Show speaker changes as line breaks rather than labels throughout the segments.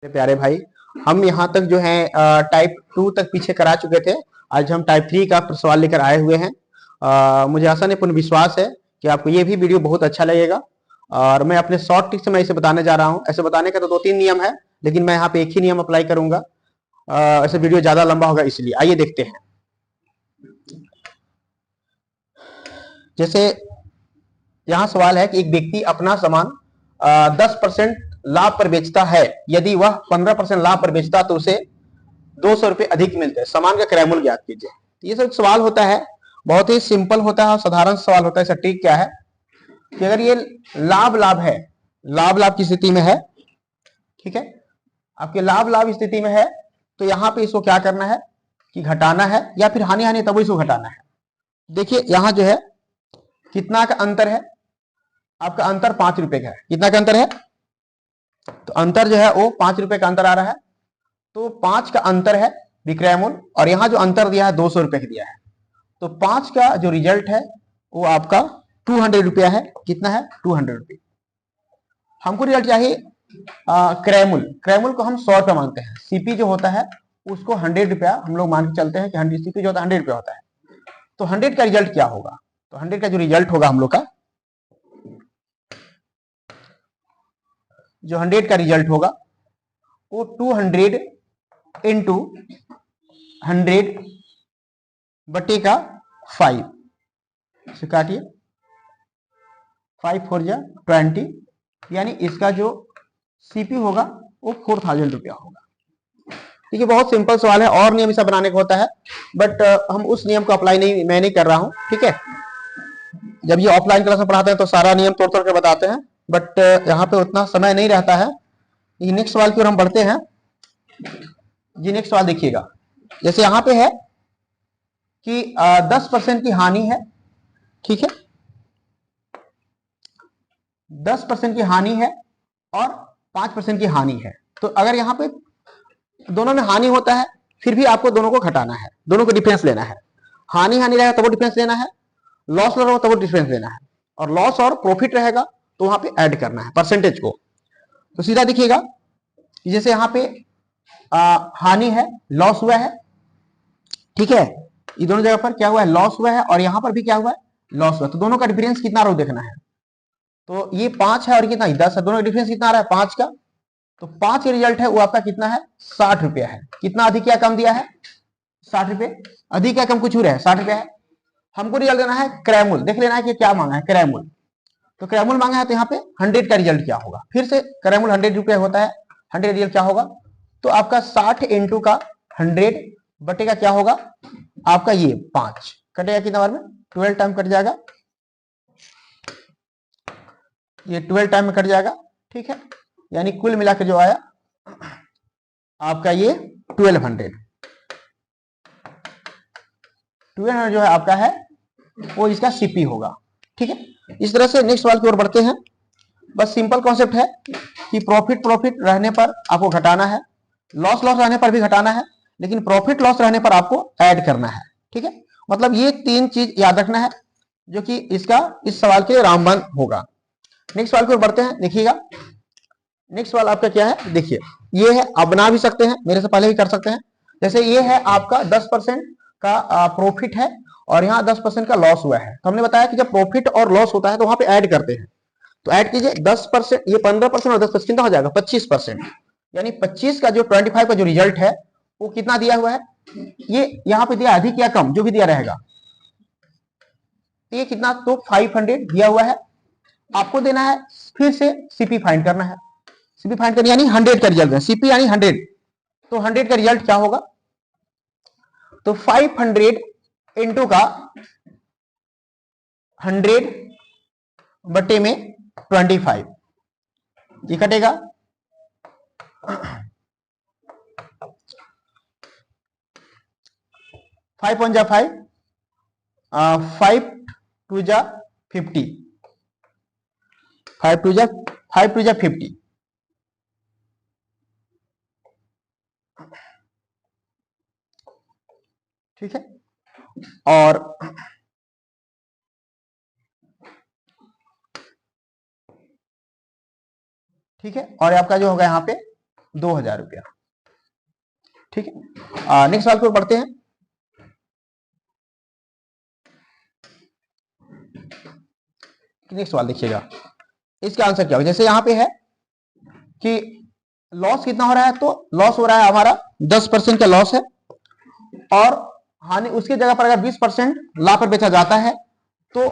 मेरे प्यारे भाई, हम यहाँ तक जो है टाइप 2 तक पीछे करा चुके थे। आज हम टाइप 3 का सवाल लेकर आए हुए हैं। मुझे आशा नहीं पूर्ण विश्वास है कि आपको ये भी वीडियो बहुत अच्छा लगेगा। और मैं अपने शॉर्ट ट्रिक से मैं इसे बताने जा रहा हूँ। ऐसे बताने का तो 2-3 नियम है, लेकिन मैं यहाँ पे एक ही नियम अप्लाई करूंगा। ऐसे वीडियो ज्यादा लंबा होगा, इसलिए आइए देखते हैं। जैसे यहाँ सवाल है कि एक व्यक्ति अपना सामान 10% लाभ पर बेचता है। यदि वह 15% लाभ पर बेचता तो उसे 200 रुपए अधिक मिलते हैं। सामान का क्रय मूल्य ज्ञात कीजिए। ये सब सवाल होता है, बहुत ही सिंपल होता है और साधारण सवाल होता है। इसका ट्रिक क्या है कि अगर ये लाभ लाभ है, लाभ लाभ की स्थिति में है, ठीक है, आपके लाभ लाभ स्थिति में है, तो यहां पे इसको क्या करना है कि घटाना है, या फिर हानि हानि तब इसको घटाना है। देखिए यहां जो है कितना का अंतर है, आपका अंतर 5 रुपए का है। कितना का अंतर है? तो अंतर जो है वो 5 रुपए का अंतर आ रहा है। तो 5 का अंतर है विक्रय मूल्य, और यहां जो अंतर दिया है 200 रुपए का दिया है। तो 5 का जो रिजल्ट है वो आपका 200 रुपया है। कितना है? 200 रुपये। हमको रिजल्ट चाहिए क्रय मूल्य। क्रय मूल्य को हम 100 रुपया मांगते हैं। सीपी जो होता है उसको 100 रुपया हम लोग मान के चलते हैं कि 100 सीपी जो होता है 100 रुपया होता है। तो 100 का रिजल्ट क्या होगा? तो 100 का जो रिजल्ट होगा हम लोग का, जो 100 का रिजल्ट होगा वो 200 इंटू 100 बटे का 5 से काटिए। 5 4 जा 20, यानी इसका जो सीपी होगा वो 4000 रुपया होगा। ठीक है, बहुत सिंपल सवाल है और नियम इसे बनाने का होता है, बट हम उस नियम को अप्लाई मैं नहीं कर रहा हूं। ठीक है, जब ये ऑफलाइन क्लास में पढ़ाते हैं तो सारा नियम तोड़ तोड़ के बताते हैं, बट यहाँ पे उतना समय नहीं रहता है। ये नेक्स्ट सवाल की ओर हम बढ़ते हैं। जी नेक्स्ट सवाल देखिएगा। जैसे यहाँ पे है कि 10% की हानि है, ठीक है, 10% की हानि है और 5% की हानि है। तो अगर यहाँ पे दोनों में हानि होता है, फिर भी आपको दोनों को घटाना है, दोनों को डिफरेंस लेना है। हानि हानि रहेगा तब वो डिफरेंस लेना है, लॉस रहेगा तब वो डिफरेंस लेना है, और लॉस और प्रॉफिट रहेगा तो वहां पे ऐड करना है परसेंटेज को। तो सीधा दिखिएगा, जैसे यहाँ पे हानि है, लॉस हुआ है, ठीक है, ये दोनों जगह पर क्या हुआ है? लॉस हुआ है, और यहां पर भी क्या हुआ है? लॉस हुआ है। तो दोनों का डिफरेंस कितना रो देखना है। तो ये 5 है और कितना 10 है, दोनों का डिफरेंस कितना आ रहा है? 5 का। तो 5 का रिजल्ट है वो आपका कितना है? 60 रुपया है। कितना अधिक या कम दिया है? 60 रुपये। अधिक या कम कुछ हो रहा है? 60 रुपया है। हमको रिजल्ट देना है क्रय मूल्य। देख लेना है कि क्या मांगा है क्रय मूल्य। तो क्रय मूल्य मांगा है, तो यहाँ पे 100 का रिजल्ट क्या होगा? फिर से क्रय मूल्य 100 रुपया होता है, 100 रिजल्ट क्या होगा? तो आपका 60 इंटू का 100 बटे का क्या होगा आपका? ये 5 कटेगा कितना बार में? 12 टाइम कट जाएगा, ये 12 टाइम में कट जाएगा। ठीक है, यानी कुल मिलाकर जो आया आपका ये 1200 जो है आपका है वो इसका सीपी होगा। ठीक है, इस तरह से नेक्स्ट सवाल की ओर बढ़ते हैं। बस सिंपल कॉन्सेप्ट है कि प्रॉफिट प्रॉफिट रहने पर आपको घटाना है, लॉस लॉस रहने पर भी घटाना है, लेकिन प्रॉफिट लॉस रहने पर आपको ऐड करना है। ठीक है, मतलब ये 3 चीज याद रखना है, जो कि इसका इस सवाल के रामबन होगा। नेक्स्ट सवाल की ओर बढ़ते हैं। देखिएगा नेक्स्ट सवाल आपका क्या है, देखिए ये है, आप बना भी सकते हैं, मेरे से पहले भी कर सकते हैं। जैसे ये है आपका 10% का प्रॉफिट है, और यहाँ 10% का लॉस हुआ है। तो हमने बताया कि जब प्रॉफिट और लॉस होता है तो वहां पे ऐड करते हैं। तो ऐड कीजिए 10%, ये 15% और 10% कितना हो जाएगा? 25%। यानी 25 का जो 25 का जो रिजल्ट है वो कितना दिया हुआ है? ये यहाँ पे दिया अधिक या कम, जो भी दिया रहेगा। ये कितना? तो 500 दिया हुआ है। आपको देना है फिर से सीपी फाइंड करना है। सीपी फाइंड करना यानी 100 का रिजल्ट है, सीपी यानी 100। तो 100 का रिजल्ट क्या होगा? तो 500 इंटू का 100 बटे में 25, ये कटेगा। 5 1 जा 5, 5 2 जा 50, 5 2 जा 50। ठीक है, और ठीक है, और आपका जो होगा यहाँ पे ₹2000। ठीक है, नेक्स्ट सवाल को पढ़ते हैं। नेक्स्ट सवाल देखिएगा, इसका आंसर क्या होगा। जैसे यहां पे है कि लॉस कितना हो रहा है, तो लॉस हो रहा है हमारा 10% का लॉस है, और हानि उसकी जगह पर अगर 20% लाभ पर बेचा जाता है तो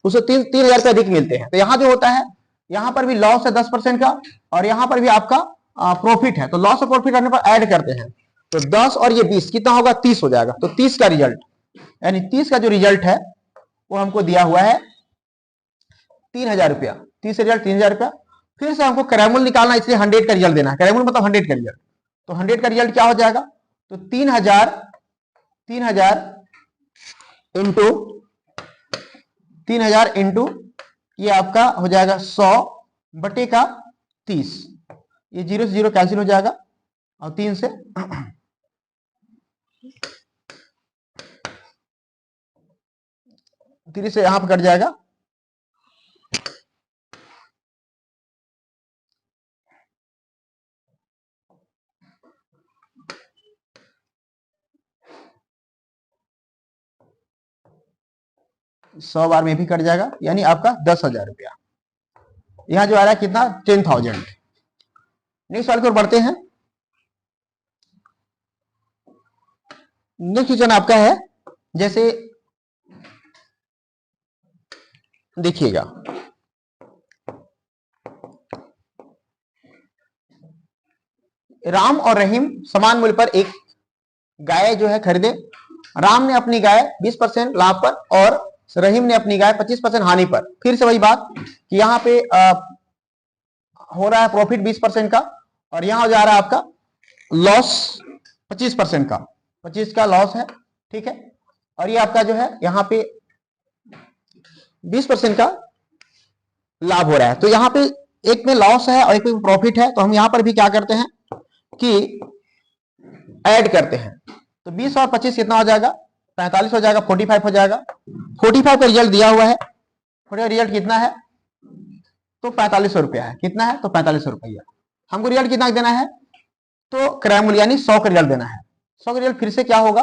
उसे 3,000 रुपये अधिक मिलते हैं। तो यहां जो होता है, यहां पर भी लॉस है 10% का, और यहां पर भी आपका प्रॉफिट है। तो लॉस और प्रॉफिट करने पर ऐड करते हैं, तो 10 और ये 20 कितना होगा, 30 हो जाएगा। तो 30 का रिजल्ट, यानी 30 का जो रिजल्ट है वो हमको दिया हुआ है 3,000 रुपया। 30 रिजल्ट 3,000 रुपया। फिर से हमको क्रैमूल निकालना, इसलिए 100 का रिजल्ट देना है। क्रैमूल मतलब 100 का रिजल्ट। तो 100 का रिजल्ट क्या हो जाएगा, तो 3,000 इंटू ये आपका हो जाएगा 100 बटे का 30। ये 0 से 0 कैंसिल हो जाएगा, और 3 से 3 से यहां पर कट जाएगा। सौ बार में भी कट जाएगा, यानी आपका 10,000 रुपया। यहां जो आ रहा है कितना, 10,000। नेक्स्ट सवाल की ओर बढ़ते हैं। नेक्स्ट क्वेश्चन आपका है, जैसे देखिएगा, राम और रहीम समान मूल्य पर एक गाय जो है खरीदे। राम ने अपनी गाय 20% लाभ पर और रहीम ने अपनी गाय 25% हानि पर। फिर से वही बात कि यहाँ पे हो रहा है प्रॉफिट 20% का, और यहां जा रहा है आपका लॉस 25% का, 25 का लॉस है। ठीक है, और ये आपका जो है यहाँ पे 20% का लाभ हो रहा है। तो यहाँ पे एक में लॉस है और एक में प्रॉफिट है, तो हम यहां पर भी क्या करते हैं कि ऐड करते हैं। तो 20 और 25 कितना हो जाएगा, 45 हो जाएगा, 45 हो जाएगा। 45 का रिजल्ट दिया हुआ है, रिजल्ट कितना है, तो 4500 रुपया है। कितना है, तो 4500 रुपया। हमको रिजल्ट कितना देना है, तो क्रैमूल यानी 100 का रिजल्ट देना है। 100 का रिजल्ट फिर से क्या होगा,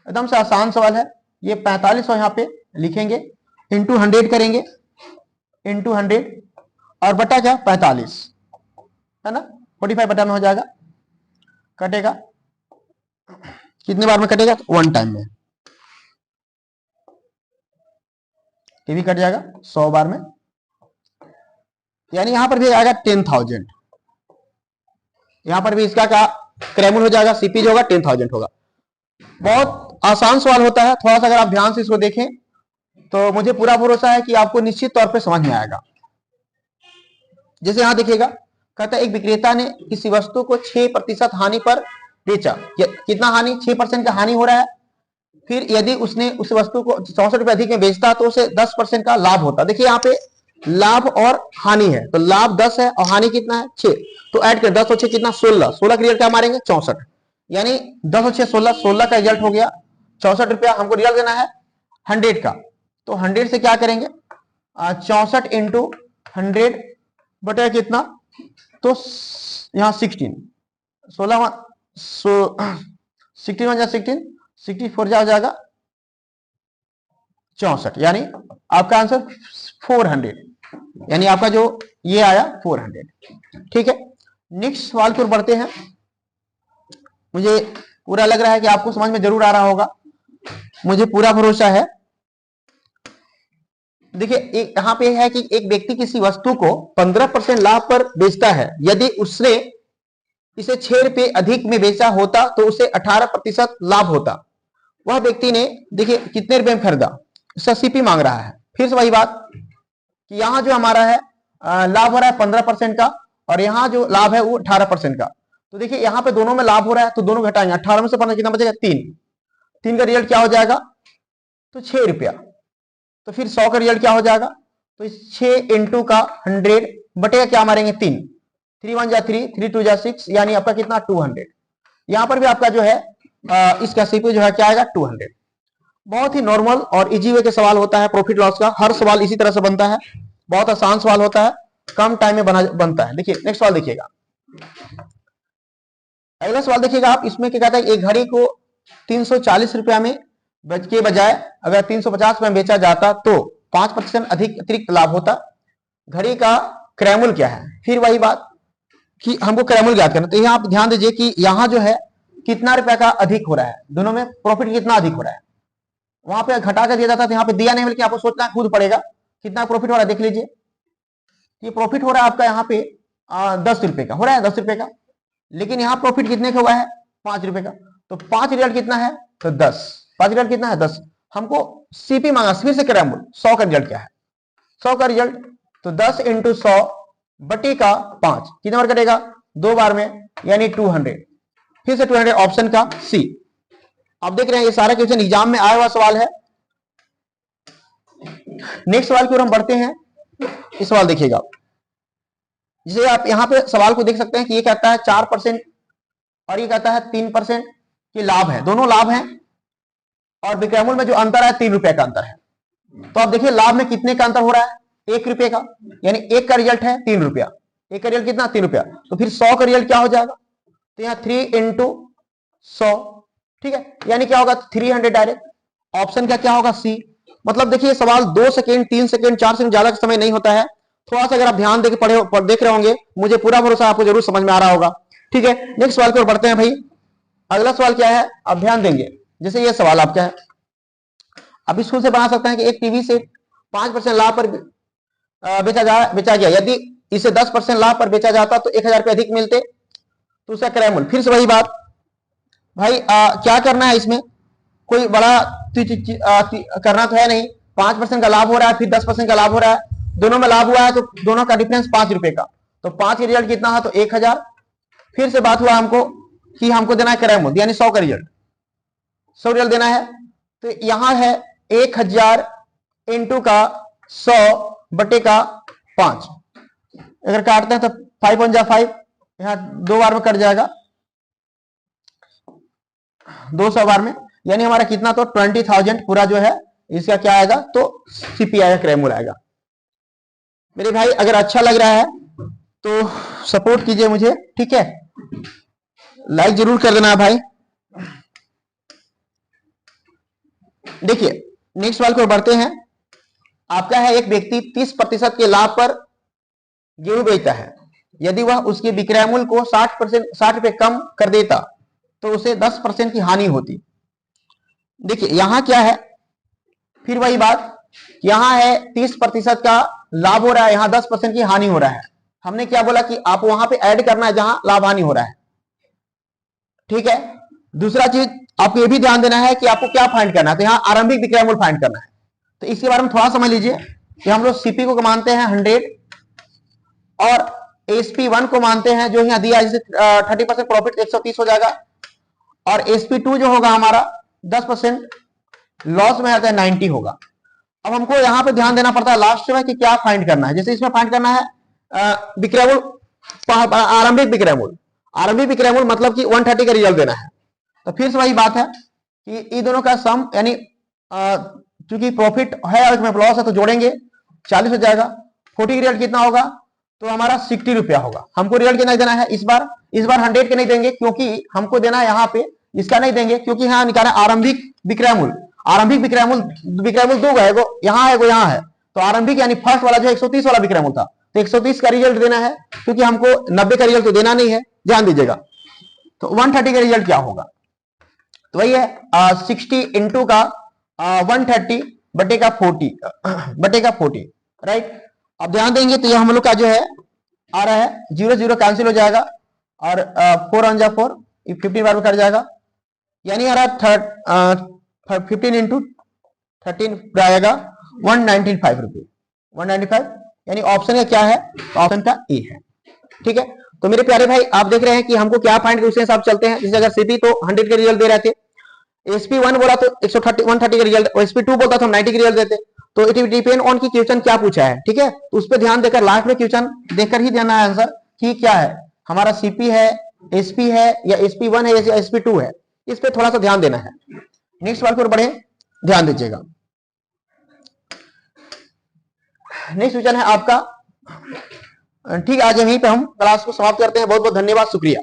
एकदम से आसान सवाल है। ये 4500 यहाँ पे लिखेंगे, इंटू 100 करेंगे, इंटू 100 और बटा क्या 45 है ना, 45 बटा में हो जाएगा। कटेगा कितने बार में कटेगा, तो 1 टाइम में। ये भी कट जाएगा 100 बार में, यानी यहां पर भी आएगा 10,000। यहां पर भी इसका क्या क्रैमूल हो जाएगा, सीपी जो होगा 10,000 होगा। बहुत आसान सवाल होता है, थोड़ा सा अगर आप ध्यान से इसको देखें तो मुझे पूरा भरोसा है कि आपको निश्चित तौर पे समझ में आएगा। जैसे यहां देखिएगा, कहता है एक विक्रेता ने किसी वस्तु को 6% हानि पर बेचा। कितना हानि, 6% का हानि हो रहा है। फिर यदि उसने उस वस्तु को 64 रुपए अधिक में बेचता तो उसे 10% का लाभ होता। देखिए यहाँ पे लाभ और हानि है, तो लाभ 10 है और हानि कितना है 6। तो ऐड कर 10 और 6 कितना 16। 16 का रिजल्ट क्या मारेंगे 64, यानी 10 और 6 16, 16 का रिजल्ट हो गया 64 रुपया। हमको रिजल्ट देना है 100 का, तो 100 से क्या करेंगे 64 इंटू 100 बटे कितना, तो यहाँ 16, 16 16 1 16, 64 जा हो जाएगा 64, यानी आपका आंसर 400, यानी आपका जो ये आया 400। ठीक है, नेक्स्ट सवाल पर बढ़ते हैं। मुझे पूरा लग रहा है कि आपको समझ में जरूर आ रहा होगा, मुझे पूरा भरोसा है। देखिए यहां पे है कि एक व्यक्ति किसी वस्तु को 15% लाभ पर बेचता है। यदि उसने इसे 6 रुपए अधिक में बेचा होता तो उसे 18% लाभ होता। वह व्यक्ति ने देखिए कितने रुपए में खरीदा, उसका सीपी मांग रहा है। फिर से वही बात कि यहां जो हमारा है लाभ हो रहा है 15% का, और यहां जो लाभ है वो 18% का। तो देखिए यहां पे दोनों में लाभ हो रहा है, तो दोनों घटाएंगे, 18 में से 15 कितना बचेगा 3 का रिजल्ट क्या हो जाएगा, तो 6 रुपया। तो फिर 100 का रिजल्ट क्या हो जाएगा, तो 6 इंटू का 100 बटेगा क्या मारेंगे 3, 3 1 जा 3, 3 2 जा 6, यानी आपका कितना 200। यहां पर भी आपका जो है इसका सीपी जो है क्या आएगा 200। बहुत ही नॉर्मल और इजी वे के सवाल होता है प्रॉफिट लॉस का। हर सवाल इसी तरह से बनता है, बहुत आसान सवाल होता है, कम टाइम में बनता है। देखिए नेक्स्ट सवाल देखिएगा, अगला सवाल देखिएगा आप, इसमें क्या कहता है, एक घड़ी को 340 रुपया में के बजाय अगर 350 में बेचा जाता तो 5% अधिक अतिरिक्त लाभ होता। घड़ी का क्रयमूल्य क्या है? फिर वही बात कि हमको क्रयमूल्य ज्ञात करना। तो यहाँ आप ध्यान दीजिए कि यहाँ जो है कितना रुपया का अधिक हो रहा है, दोनों में प्रॉफिट कितना अधिक हो रहा है। वहां पे घटा कर दिया जाता है, तो यहाँ पे दिया नहीं, बल्कि आपको सोचना खुद पड़ेगा कितना प्रॉफिट हो रहा है। देख लीजिए, ये प्रॉफिट हो रहा है आपका यहाँ पे 10 रुपए का हो रहा है, 10 रुपए का, लेकिन यहाँ प्रॉफिट कितने का हुआ है? 5 रुपए का। तो 5 रिजल्ट कितना है? तो 10। 5 रिजल्ट कितना है? 10। हमको सीपी मांगा, फिर से क्रयमूल्य 100 का रिजल्ट क्या है? 100 का रिजल्ट तो 10 इंटू 100 बटे का 5 कितने बार कटेगा? 2 बार में, यानी 200। फिर से 200, ऑप्शन का सी। आप देख रहे हैं ये सारा क्वेश्चन एग्जाम में आया हुआ सवाल है। नेक्स्ट सवाल की ओर हम बढ़ते हैं। इस सवाल देखिएगा, जिसे आप यहां पे सवाल को देख सकते हैं कि ये कहता है 4% और ये कहता है 3% के लाभ है, दोनों लाभ हैं, और विक्रयमूल्य में जो अंतर है 3 रुपए का अंतर है। तो आप देखिए लाभ में कितने का अंतर हो रहा है? 1 रुपए का, यानी एक का रिजल्ट है 3 रुपया, एक का रिजल्ट कितना? 3 रुपया। तो फिर 100 का रिजल्ट क्या हो जाएगा? तो यहाँ 3 इंटू 100, ठीक है, यानी क्या होगा? 300 डायरेक्ट। ऑप्शन का क्या होगा? सी। मतलब देखिए सवाल 2 सेकेंड 3 सेकेंड 4 सेकेंड ज्यादा समय नहीं होता है। थोड़ा सा अगर आप ध्यान देकर देख रहे होंगे, मुझे पूरा भरोसा आपको जरूर समझ में आ रहा होगा। ठीक है, नेक्स्ट सवाल की ओर बढ़ते हैं भाई। अगला सवाल क्या है, आप ध्यान देंगे। जैसे ये सवाल आपका है, आप स्कूल से बना सकते हैं कि एक टीवी से 5% लाभ पर बेचा गया, यदि इसे 10% लाभ पर बेचा जाता तो 1000 रुपये अधिक मिलते, तो उसका क्रयमूल्य। फिर से वही बात भाई, क्या करना है इसमें? कोई बड़ा करना तो है नहीं। 5% का लाभ हो रहा है, फिर 10% का लाभ हो रहा है, दोनों में लाभ हुआ है, तो दोनों का डिफरेंस 5 रुपए का। तो 5 का रिजल्ट कितना है? तो 1000। फिर से बात हुआ हमको कि हमको देना है क्रयमूल्य, यानी 100 का रिजल्ट, 100 रिजल्ट देना है। तो यहां है 1000 इंटू का 100 बटे का 5। अगर काटते हैं तो 5 1 जा 5, यहां 2 बार में कट जाएगा, 200 बार में, यानी हमारा कितना? तो 20,000 पूरा जो है इसका क्या आएगा? तो सीपी आएगा, क्रयमूल्य आएगा। मेरे भाई अगर अच्छा लग रहा है तो सपोर्ट कीजिए मुझे, ठीक है, लाइक जरूर कर देना भाई। देखिए नेक्स्ट सवाल को बढ़ते हैं। आपका है, एक व्यक्ति 30% के लाभ पर गेहूं बेचता है, यदि वह उसके विक्रय मूल्य को 60 रुपए कम कर देता तो उसे 10% की हानि होती। देखिए यहां क्या है, फिर वही बात, यहां है 30% का लाभ हो रहा है, यहां 10% की हानि हो रहा है। हमने क्या बोला कि आप वहां पे ऐड करना है जहां लाभ हानि हो रहा है, ठीक है। दूसरा चीज आपको यह भी ध्यान देना है कि आपको क्या फाइंड करना है, तो यहां आरंभिक विक्रय मूल्य फाइंड करना है। तो इसके बारे में थोड़ा समझ लीजिए कि हम लोग सीपी को मानते हैं 100 और SP1 को मानते हैं जो यहां दिया है, जैसे 30% प्रॉफिट 130 हो जाएगा, और SP2 जो होगा हमारा 10% लॉस में आता है 90 होगा। अब हमको यहां पे ध्यान देना पड़ता है लास्ट में कि क्या फाइंड करना है। जैसे इसमें फाइंड करना है विक्रय मूल्य, आरंभिक विक्रय मूल्य। आरंभिक विक्रय मूल्य मतलब कि 130 का रिजल्ट देना है। तो फिर से वही बात है कि इन दोनों का सम, यानी चूंकि प्रॉफिट है और इसमें लॉस है तो जोड़ेंगे 40 हो जाएगा। 40 रिजल्ट कितना होगा? तो हमारा 60 रुपया होगा। हमको रिजल्ट कितना देना है इस बार? इस बार 100 के नहीं देंगे, क्योंकि हमको देना है यहाँ पे, इसका नहीं देंगे क्योंकि यहाँ निकाला आरंभिक विक्रय मूल्य। आरंभिक विक्रय मूल्य दो है, यहाँ है, यहाँ है। तो आरंभिक यानी फर्स्ट वाला जो 130 वाला विक्रय मूल्य था, तो 130 का रिजल्ट देना है, क्योंकि हमको 90 का रिजल्ट तो देना नहीं है, ध्यान दीजिएगा। तो 130 का रिजल्ट क्या होगा? तो वही है 60 इंटू का 130 बटे का 40 राइट। अब ध्यान देंगे तो ये हम लोग का जो है आ रहा है 0 0 कैंसिल हो जाएगा, और 4 1 जा 4, 15 बार में कट जाएगा, यानी आ रहा 15 इंटू 13 आएगा 195 रुपये, 195, यानी ऑप्शन का क्या है? ऑप्शन का ए है, ठीक है। तो मेरे प्यारे भाई आप देख रहे हैं कि हमको क्या फाइंड, उस हिसाब चलते हैं। जैसे अगर सीपी तो 100 के रिजल्ट दे रहे थे, SP1 बोला तो 130 का रिजल्ट, और SP2 बोलता तो हम 90 के रिजल्ट देते। तो इट डिपेंड ऑन की क्वेश्चन क्या पूछा है, ठीक है। तो उस पर ध्यान देकर लास्ट में क्वेश्चन देखकर ही देना है आंसर कि क्या है हमारा, सीपी है, SP है, या SP1 है, या SP2 है। इस पर थोड़ा सा ध्यान देना है। नेक्स्ट सवाल पर बढ़े, ध्यान दीजिएगा। नेक्स्ट क्वेश्चन है आपका, ठीक है। आज यहीं पे हम क्लास को समाप्त करते हैं। बहुत बहुत धन्यवाद, शुक्रिया।